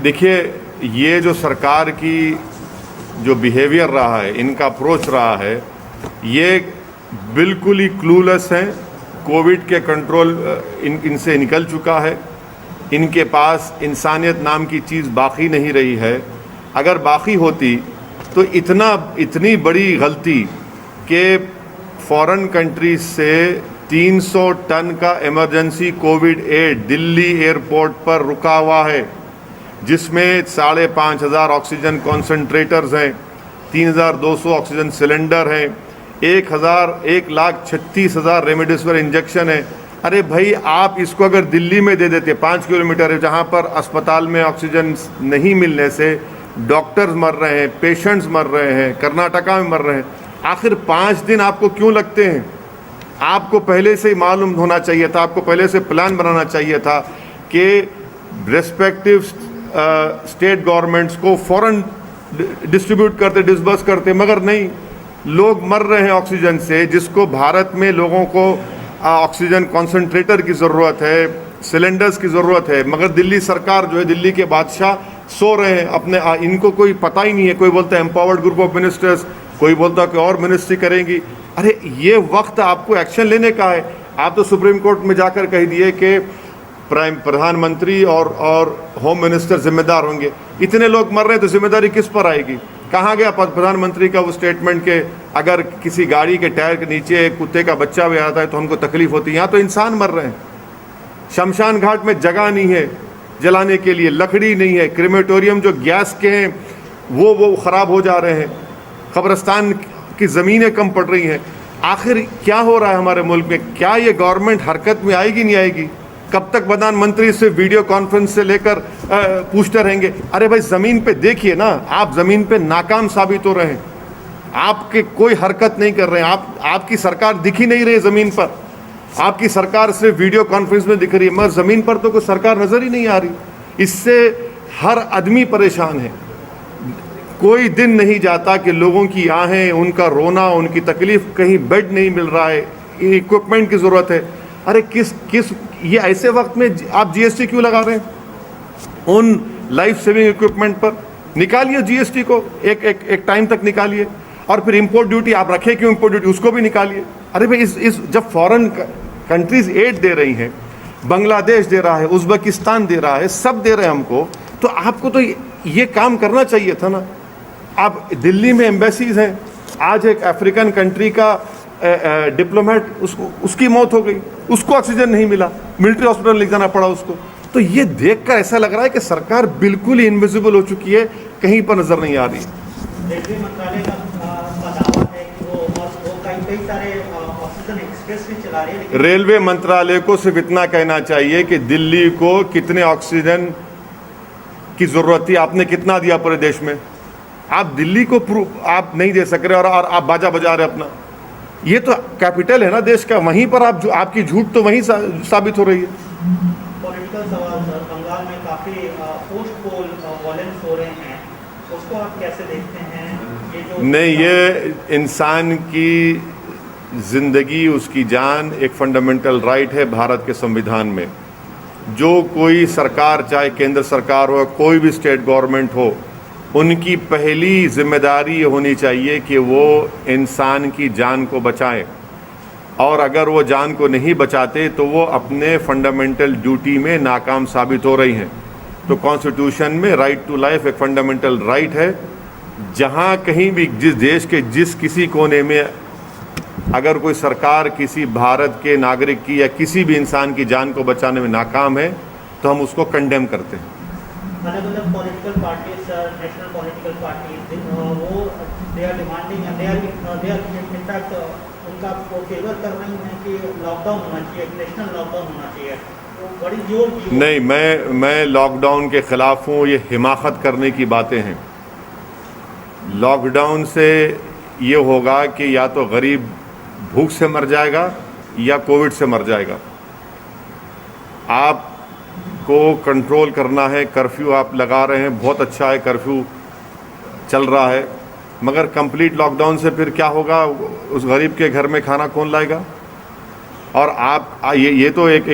देखिए, ये जो सरकार की जो बिहेवियर रहा है, इनका अप्रोच रहा है, ये बिल्कुल ही क्लूलेस हैं। कोविड के कंट्रोल इनसे निकल चुका है। इनके पास इंसानियत नाम की चीज़ बाकी नहीं रही है। अगर बाकी होती तो इतनी बड़ी गलती कि फॉरेन कंट्रीज से 300 टन का emergency covid aid Delhi airport पर रुका हुआ है, जिसमें 5,500 ऑक्सीजन कॉन्सेंट्रेटर्स हैं, 3,200 ऑक्सीजन सिलेंडर हैं, 1,36,000 रेमडेसिविर इंजेक्शन है। अरे भाई, आप इसको अगर दिल्ली में दे देते, 5 किलोमीटर है जहाँ पर अस्पताल में ऑक्सीजन नहीं मिलने से डॉक्टर्स मर रहे हैं, पेशेंट्स मर रहे हैं, कर्नाटका में मर रहे हैं, आखिर 5 दिन आपको क्यों लगते हैं? आपको पहले से ही मालूम होना चाहिए था, आपको पहले से प्लान बनाना चाहिए था कि रेस्पेक्टिव स्टेट गवर्नमेंट्स को फ़ौरन डिस्ट्रीब्यूट करते, डिसबर्स करते, मगर नहीं। लोग मर रहे हैं ऑक्सीजन से, जिसको भारत में लोगों को ऑक्सीजन कॉन्सेंट्रेटर की ज़रूरत है, सिलेंडर्स की ज़रूरत है, मगर दिल्ली सरकार जो है, दिल्ली के बादशाह सो रहे हैं अपने, इनको कोई पता ही नहीं है। कोई बोलता है एम्पावर्ड ग्रुप ऑफ मिनिस्टर्स, कोई बोलता है कि और मिनिस्ट्री करेंगी। अरे ये वक्त आपको एक्शन लेने का है। आप तो सुप्रीम कोर्ट में जाकर कह दिए कि प्रधानमंत्री और होम मिनिस्टर जिम्मेदार होंगे। इतने लोग मर रहे हैं तो जिम्मेदारी किस पर आएगी? कहाँ गया प्रधानमंत्री का वो स्टेटमेंट के अगर किसी गाड़ी के टायर के नीचे एक कुत्ते का बच्चा भी आता है तो हमको तकलीफ होती है? यहाँ तो इंसान मर रहे हैं। शमशान घाट में जगह नहीं है जलाने के लिए, लकड़ी नहीं है, क्रेमेटोरियम जो गैस के हैं वो ख़राब हो जा रहे हैं, कब्रिस्तान की ज़मीनें कम पड़ रही हैं। आखिर क्या हो रहा है हमारे मुल्क में? क्या ये गवर्नमेंट हरकत में आएगी, नहीं आएगी? कब तक प्रधानमंत्री से वीडियो कॉन्फ्रेंस से लेकर पूछते रहेंगे? अरे भाई, ज़मीन पे देखिए ना, आप ज़मीन पे नाकाम साबित हो रहे हैं। आपके कोई हरकत नहीं कर रहे हैं। आपकी सरकार दिख ही नहीं रही ज़मीन पर। आपकी सरकार सिर्फ वीडियो कॉन्फ्रेंस में दिख रही है, मगर ज़मीन पर तो कोई सरकार नज़र ही नहीं आ रही। इससे हर आदमी परेशान है। कोई दिन नहीं जाता कि लोगों की आहें, उनका रोना, उनकी तकलीफ़, कहीं बेड नहीं मिल रहा है, इक्विपमेंट की ज़रूरत है। अरे किस ये ऐसे वक्त में आप जीएसटी क्यों लगा रहे हैं? उन लाइफ सेविंग इक्विपमेंट पर निकालिए जीएसटी को, एक टाइम तक निकालिए। और फिर इंपोर्ट ड्यूटी आप रखे क्यों? इंपोर्ट ड्यूटी उसको भी निकालिए। अरे भाई, इस जब फॉरेन कंट्रीज एड दे रही हैं, बांग्लादेश दे रहा है, उज़्बेकिस्तान दे रहा है, सब दे रहे हैं हमको, तो आपको तो ये काम करना चाहिए था ना। आप दिल्ली में एम्बेसीज हैं, आज एक अफ्रीकन कंट्री का डिप्लोमेट, उसकी मौत हो गई, उसको ऑक्सीजन नहीं मिला, मिलिट्री हॉस्पिटल ले जाना पड़ा उसको। तो ये देखकर ऐसा लग रहा है कि सरकार बिल्कुल ही इनविजिबल हो चुकी है, कहीं पर नजर नहीं आ रही। रेलवे मंत्रालय का दावा है कि वो कई सारे ऑक्सीजन एक्सप्रेस भी चला रही है। रेलवे मंत्रालय को सिर्फ इतना कहना चाहिए कि दिल्ली को कितने ऑक्सीजन की जरूरत थी, आपने कितना दिया पूरे देश में? आप दिल्ली को आप नहीं दे सक रहे और आप बाजा बजा रहे अपना। ये तो कैपिटल है ना देश का, वहीं पर आपकी झूठ तो वहीं साबित हो रही है। पॉलिटिकल सवाल सर, बंगाल में काफ़ी पोस्ट पोल वॉयलेंस हो रहे हैं, उसको आप कैसे देखते हैं? ये जो नहीं, ये इंसान की ज़िंदगी, उसकी जान एक फंडामेंटल राइट है भारत के संविधान में। जो कोई सरकार, चाहे केंद्र सरकार हो, कोई भी स्टेट गवर्नमेंट हो, उनकी पहली जिम्मेदारी होनी चाहिए कि वो इंसान की जान को बचाएं। और अगर वो जान को नहीं बचाते तो वो अपने फंडामेंटल ड्यूटी में नाकाम साबित हो रही हैं। तो कॉन्स्टिट्यूशन में राइट टू लाइफ एक फंडामेंटल राइट है। जहाँ कहीं भी जिस देश के जिस किसी कोने में अगर कोई सरकार किसी भारत के नागरिक की या किसी भी इंसान की जान को बचाने में नाकाम है तो हम उसको कंडेम करते हैं। अलग अलग political parties, national political parties, वो they are demanding, they are in fact उनका वो फेवर कर रही हैं कि लॉकडाउन होना चाहिए, नेशनल लॉकडाउन होना चाहिए। तो बड़ी जोर नहीं, मैं लॉकडाउन के ख़िलाफ़ हूँ। ये हिमाकत करने की बातें हैं। लॉकडाउन से ये होगा कि या तो गरीब भूख से मर जाएगा या कोविड से मर जाएगा। आप को कंट्रोल करना है। कर्फ्यू आप लगा रहे हैं, बहुत अच्छा है, कर्फ्यू चल रहा है, मगर कंप्लीट लॉकडाउन से फिर क्या होगा? उस गरीब के घर में खाना कौन लाएगा? और आप ये तो एक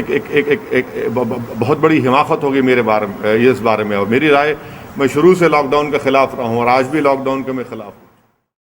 बहुत बड़ी हिमाकत होगी मेरे बारे में, इस बारे में। और मेरी राय, मैं शुरू से लॉकडाउन के ख़िलाफ़ रहा हूँ और आज भी लॉकडाउन के मैं ख़िलाफ़ हूँ।